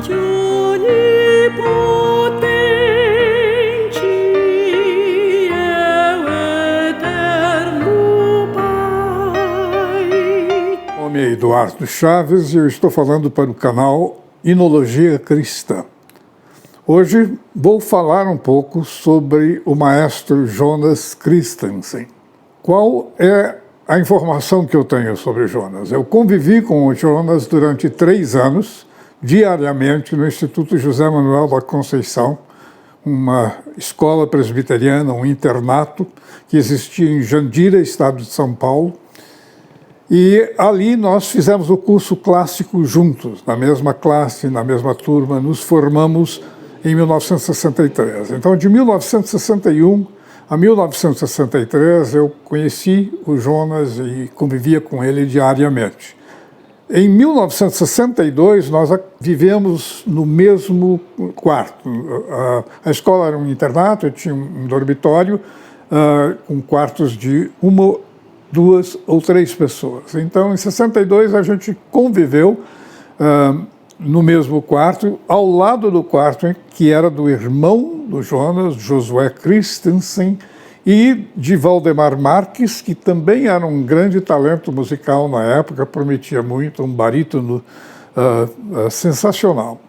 Meu nome é Eduardo Chaves e eu estou falando para o canal Hinologia Cristã. Hoje vou falar um pouco sobre o maestro Jonas Christensen. Qual é a informação que eu tenho sobre Jonas? Eu convivi com o Jonas durante 3 anos, diariamente, no Instituto José Manuel da Conceição, uma escola presbiteriana, um internato que existia em Jandira, estado de São Paulo. E ali nós fizemos o curso clássico juntos, na mesma classe, na mesma turma, nos formamos em 1963. Então, de 1961 a 1963, eu conheci o Jonas e convivia com ele diariamente. Em 1962, nós vivemos no mesmo quarto. A escola era um internato, eu tinha um dormitório com quartos de 1, 2 ou 3 pessoas. Então, em 62, a gente conviveu no mesmo quarto, ao lado do quarto que era do irmão do Jonas, Josué Christensen, e de Valdemar Marques, que também era um grande talento musical na época, prometia muito, um barítono sensacional.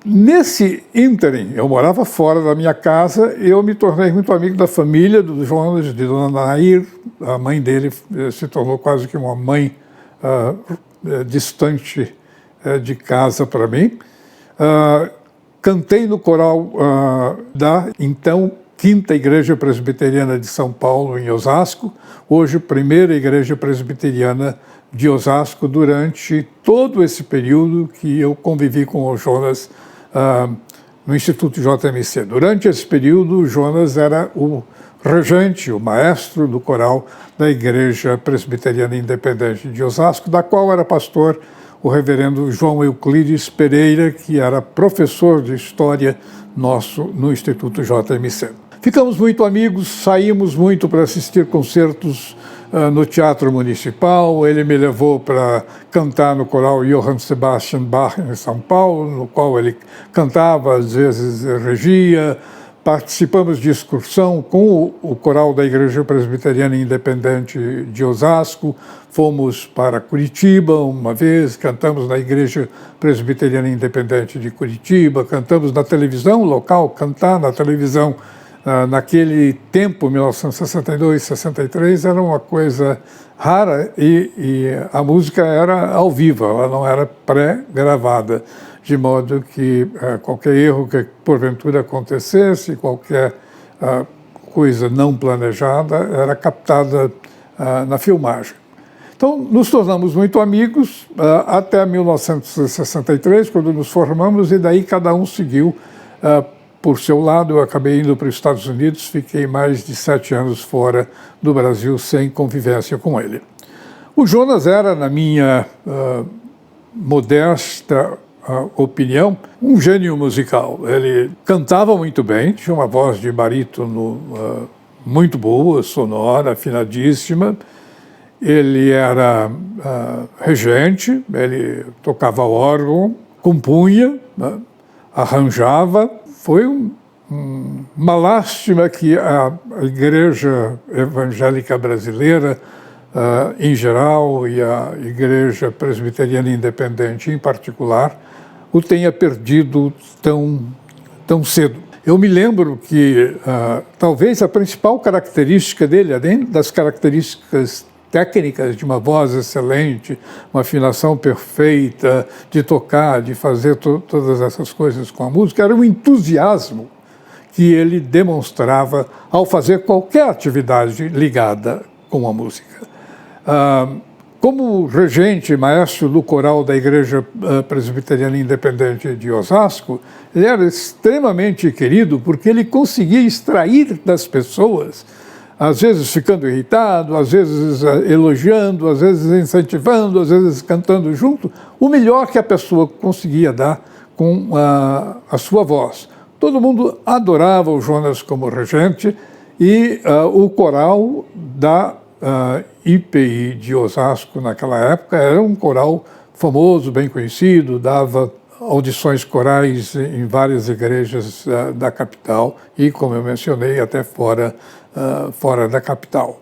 Nesse ínterim, eu morava fora da minha casa, eu me tornei muito amigo da família do Jonas, de Dona Nair. A mãe dele se tornou quase que uma mãe distante de casa para mim. Cantei no coral da então 5ª Igreja Presbiteriana de São Paulo, em Osasco, hoje 1ª Igreja Presbiteriana de Osasco, durante todo esse período que eu convivi com o Jonas no Instituto JMC. Durante esse período, o Jonas era o regente, o maestro do coral da Igreja Presbiteriana Independente de Osasco, da qual era pastor o reverendo João Euclides Pereira, que era professor de História nosso no Instituto JMC. Ficamos muito amigos, saímos muito para assistir concertos no Teatro Municipal. Ele me levou para cantar no coral Johann Sebastian Bach em São Paulo, no qual ele cantava, às vezes regia. Participamos de excursão com o coral da Igreja Presbiteriana Independente de Osasco. Fomos para Curitiba uma vez, cantamos na Igreja Presbiteriana Independente de Curitiba, cantamos na televisão local. Cantar na televisão naquele tempo, 1962, 63, era uma coisa rara e a música era ao vivo, ela não era pré-gravada, de modo que qualquer erro que porventura acontecesse, qualquer coisa não planejada, era captada na filmagem. Então, nos tornamos muito amigos até 1963, quando nos formamos, e daí cada um seguiu por seu lado. Eu acabei indo para os Estados Unidos, fiquei mais de 7 anos fora do Brasil sem convivência com ele. O Jonas era, na minha modesta opinião, um gênio musical. Ele cantava muito bem, tinha uma voz de barítono muito boa, sonora, afinadíssima. Ele era regente, ele tocava órgão, compunha, arranjava. Foi uma lástima que a Igreja Evangélica Brasileira, em geral, e a Igreja Presbiteriana Independente em particular, o tenha perdido tão cedo. Eu me lembro que talvez a principal característica dele, além das características técnicas de uma voz excelente, uma afinação perfeita, de tocar, de fazer todas essas coisas com a música, era o entusiasmo que ele demonstrava ao fazer qualquer atividade ligada com a música. Como regente, maestro do coral da Igreja Presbiteriana Independente de Osasco, ele era extremamente querido porque ele conseguia extrair das pessoas, às vezes ficando irritado, às vezes elogiando, às vezes incentivando, às vezes cantando junto, o melhor que a pessoa conseguia dar com a sua voz. Todo mundo adorava o Jonas como regente e o coral da IPI de Osasco naquela época era um coral famoso, bem conhecido, dava audições corais em várias igrejas da capital e, como eu mencionei, até fora da capital.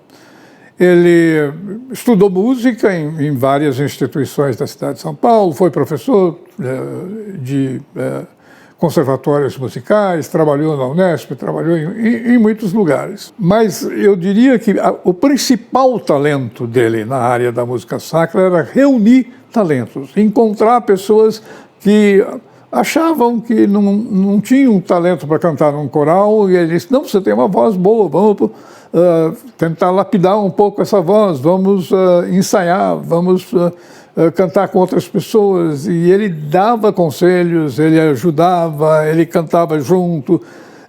Ele estudou música em várias instituições da cidade de São Paulo, foi professor de conservatórios musicais, trabalhou na Unesp, trabalhou em muitos lugares. Mas eu diria que o principal talento dele na área da música sacra era reunir talentos, encontrar pessoas que achavam que não tinham talento para cantar num coral, e ele disse, não, você tem uma voz boa, vamos tentar lapidar um pouco essa voz, vamos ensaiar, vamos cantar com outras pessoas. E ele dava conselhos, ele ajudava, ele cantava junto,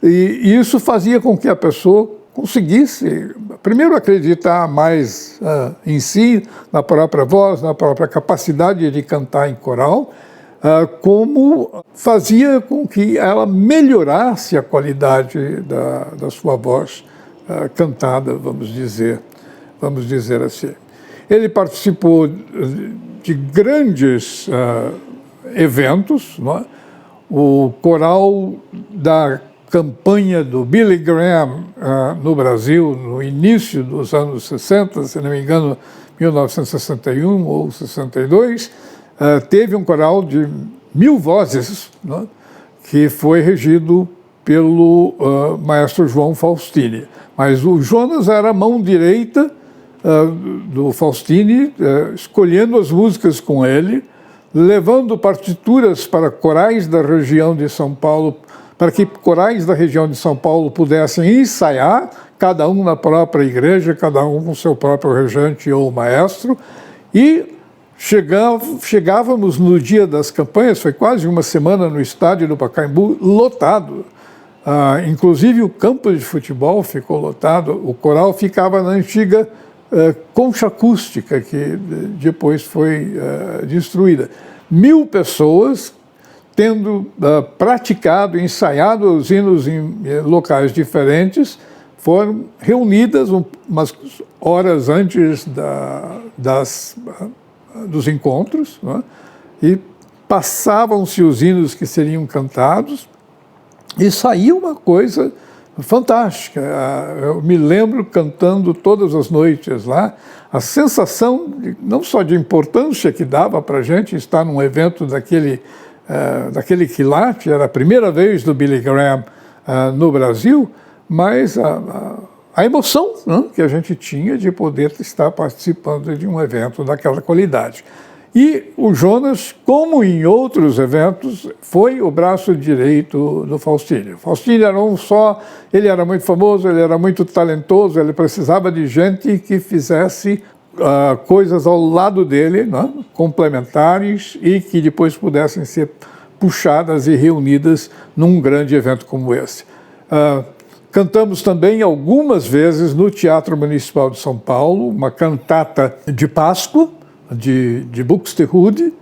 e isso fazia com que a pessoa conseguisse, primeiro, acreditar mais em si, na própria voz, na própria capacidade de cantar em coral, como fazia com que ela melhorasse a qualidade da sua voz cantada, vamos dizer assim. Ele participou de grandes eventos, não é? O coral da campanha do Billy Graham no Brasil, no início dos anos 60, se não me engano, 1961 ou 62, teve um coral de 1000 vozes, não é? Que foi regido pelo maestro João Faustini. Mas o Jonas era a mão direita do Faustini, escolhendo as músicas com ele, levando partituras para corais da região de São Paulo, para que corais da região de São Paulo pudessem ensaiar, cada um na própria igreja, cada um com seu próprio regente ou maestro, e chegávamos no dia das campanhas, foi quase uma semana no estádio do Pacaembu, lotado. Inclusive o campo de futebol ficou lotado, o coral ficava na antiga concha acústica, que depois foi destruída. 1000 pessoas tendo praticado, ensaiado os hinos em locais diferentes, foram reunidas umas horas antes dos encontros, né? E passavam-se os hinos que seriam cantados, e saía uma coisa fantástica. Eu me lembro cantando todas as noites lá, a sensação não só de importância que dava para a gente estar num evento daquele quilate, era a primeira vez do Billy Graham no Brasil, mas a emoção, né, que a gente tinha de poder estar participando de um evento daquela qualidade. E o Jonas, como em outros eventos, foi o braço direito do Faustini. O Faustini era ele era muito famoso, ele era muito talentoso, ele precisava de gente que fizesse coisas ao lado dele, né, complementares, e que depois pudessem ser puxadas e reunidas num grande evento como esse. Cantamos também algumas vezes no Teatro Municipal de São Paulo, uma cantata de Páscoa, de Buxtehude.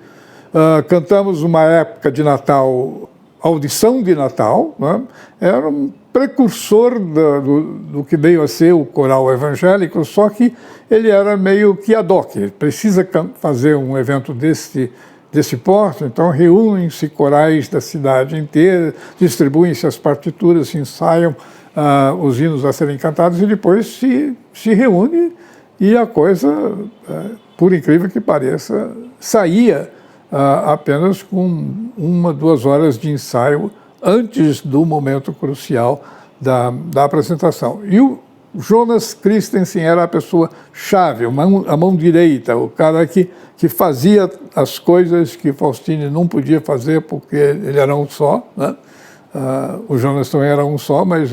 Cantamos uma época de Natal, audição de Natal, né? Era um precursor do que veio a ser o coral evangélico, só que ele era meio que ad hoc, precisa fazer um evento desse porte, então reúnem-se corais da cidade inteira, distribuem-se as partituras, se ensaiam os hinos a serem cantados e depois se reúne, e a coisa, por incrível que pareça, saía apenas com 1-2 horas de ensaio antes do momento crucial da apresentação. E o Jonas Christensen era a pessoa-chave, a mão direita, o cara que fazia as coisas que Faustini não podia fazer porque ele era um só, né? O Jonas também era um só, mas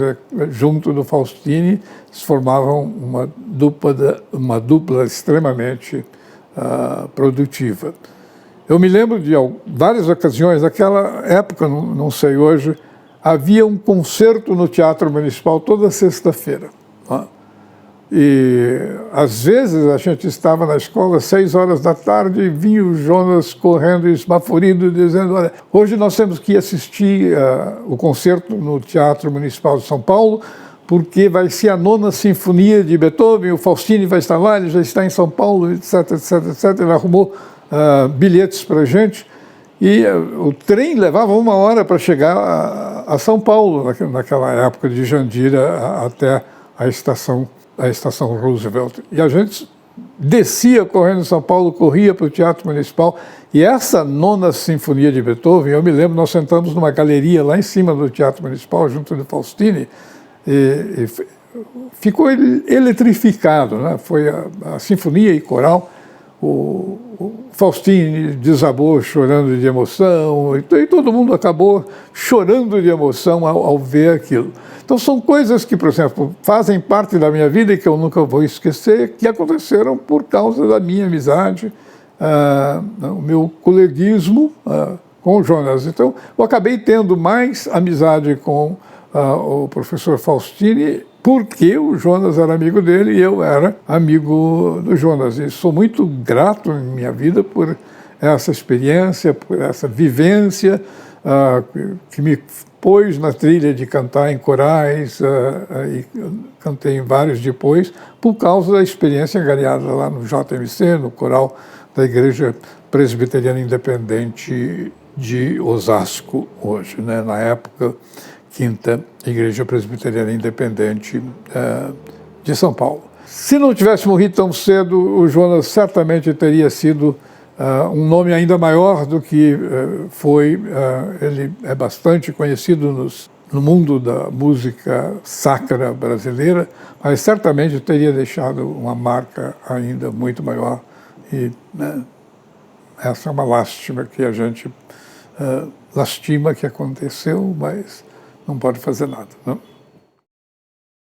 junto do Faustini se formavam uma dupla extremamente produtiva. Eu me lembro de várias ocasiões, naquela época, não sei hoje, havia um concerto no Teatro Municipal toda sexta-feira. Né? E às vezes a gente estava na escola às 6 horas da tarde e vinha o Jonas correndo esbaforido, dizendo: olha, hoje nós temos que assistir o concerto no Teatro Municipal de São Paulo, porque vai ser a 9ª Sinfonia de Beethoven, o Faustini vai estar lá, ele já está em São Paulo, etc, etc, etc. Ele arrumou bilhetes para a gente, e o trem levava 1 hora para chegar a São Paulo, naquela época de Jandira até a estação Roosevelt. E a gente descia correndo em São Paulo, corria para o Teatro Municipal, e essa nona sinfonia de Beethoven, eu me lembro, nós sentamos numa galeria lá em cima do Teatro Municipal, junto do Faustini, e ficou eletrificado, né? Foi a sinfonia e coral. O Faustini desabou chorando de emoção, e todo mundo acabou chorando de emoção ao ver aquilo. Então são coisas que, por exemplo, fazem parte da minha vida e que eu nunca vou esquecer, que aconteceram por causa da minha amizade, o meu coleguismo com o Jonas. Então eu acabei tendo mais amizade com o professor Faustini, porque o Jonas era amigo dele e eu era amigo do Jonas. E sou muito grato em minha vida por essa experiência, por essa vivência que me pôs na trilha de cantar em corais, e cantei em vários depois, por causa da experiência ganhada lá no JMC, no coral da Igreja Presbiteriana Independente de Osasco, hoje, né? Na época, 5ª Igreja Presbiteriana Independente de São Paulo. Se não tivesse morrido tão cedo, o Jonas certamente teria sido um nome ainda maior do que foi. Ele é bastante conhecido no mundo da música sacra brasileira, mas certamente teria deixado uma marca ainda muito maior. E essa é uma lástima que a gente lastima que aconteceu, mas não pode fazer nada, não?